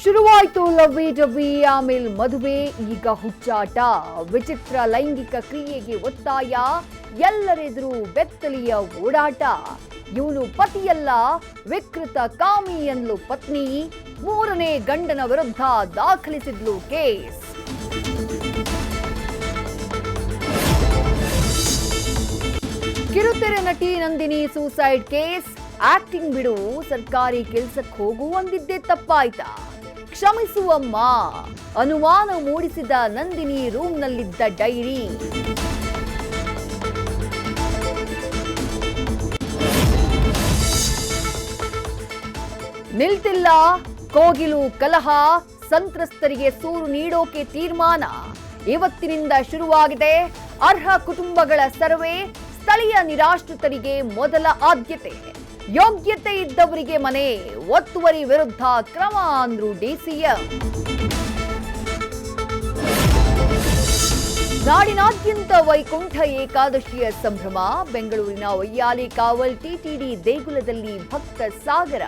ಶುರುವಾಯ್ತು ಲವ್ವಿ ಜವ್ವಿ, ಆಮೇಲೆ ಮದುವೆ, ಈಗ ಹುಚ್ಚಾಟ. ವಿಚಿತ್ರ ಲೈಂಗಿಕ ಕ್ರಿಯೆಗೆ ಒತ್ತಾಯ, ಎಲ್ಲರೆದುರು ಬೆತ್ತಲಿಯ ಓಡಾಟ. ಇವನು ಪತಿಯಲ್ಲ, ವಿಕೃತ ಕಾಮಿ ಎನ್ಲು ಪತ್ನಿ. ಮೂರನೇ ಗಂಡನ ವಿರುದ್ಧ ದಾಖಲಿಸಿದ್ಲು ಕೇಸ್. ಕಿರುತೆರೆ ನಟಿ ನಂದಿನಿ ಸೂಸೈಡ್ ಕೇಸ್. ಆಕ್ಟಿಂಗ್ ಬಿಡು, ಸರ್ಕಾರಿ ಕೆಲ್ಸಕ್ಕೆ ಹೋಗು ಅಂದಿದ್ದೇ ತಪ್ಪಾಯ್ತಾ? ಕ್ಷಮಿಸುವಮ್ಮ, ಅನುಮಾನ ಮೂಡಿಸಿದ ನಂದಿನಿ ರೂಮ್ನಲ್ಲಿದ್ದ ಡೈರಿ. ನಿಲ್ತಿಲ್ಲ ಕೋಗಿಲು ಕಲಹ, ಸಂತ್ರಸ್ತರಿಗೆ ಸೂರು ನೀಡೋಕೆ ತೀರ್ಮಾನ. ಇವತ್ತಿನಿಂದ ಶುರುವಾಗಿದೆ ಅರ್ಹ ಕುಟುಂಬಗಳ ಸರ್ವೆ. ಸ್ಥಳೀಯ ನಿರಾಶ್ರಿತರಿಗೆ ಮೊದಲ ಆದ್ಯತೆ. ಯೋಗ್ಯತೆ ಇದ್ದವರಿಗೆ ಮನೆ, ಒತ್ತುವರಿ ವಿರುದ್ಧ ಕ್ರಮ ಅಂದ್ರು ಡಿಸಿಎಂ. ನಾಡಿನಾದ್ಯಂತ ವೈಕುಂಠ ಏಕಾದಶಿಯ ಸಂಭ್ರಮ. ಬೆಂಗಳೂರಿನ ಒಯ್ಯಾಲಿ ಕಾವಲ್ ಟಿಟಿಡಿ ದೇಗುಲದಲ್ಲಿ ಭಕ್ತ ಸಾಗರ.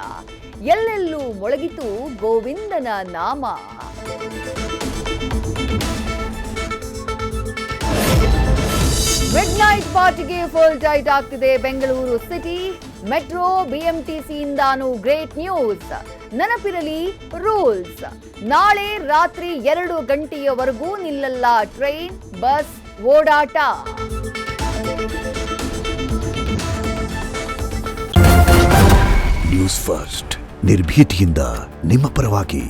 ಎಲ್ಲೆಲ್ಲೂ ಮೊಳಗಿತು ಗೋವಿಂದನ ನಾಮ. ಮಿಡ್ ನೈಟ್ ಪಾರ್ಟಿಗೆ ಫುಲ್ ಟೈಟ್ ಆಗ್ತಿದೆ ಬೆಂಗಳೂರು ಸಿಟಿ. ಮೆಟ್ರೋ ಬಿಎಂಟಿಸಿಯಿಂದಾನು ಗ್ರೇಟ್ ನ್ಯೂಸ್. ನೆನಪಿರಲಿ ರೂಲ್ಸ್. ನಾಳೆ ರಾತ್ರಿ 2 ಗಂಟೆಯವರೆಗೂ ನಿಲ್ಲಲ್ಲ ಟ್ರೈನ್, ಬಸ್ ಓಡಾಟ. ನ್ಯೂಸ್ ಫಸ್ಟ್, ನಿರ್ಭೀತಿಯಿಂದ ನಿಮ್ಮ ಪರವಾಗಿ.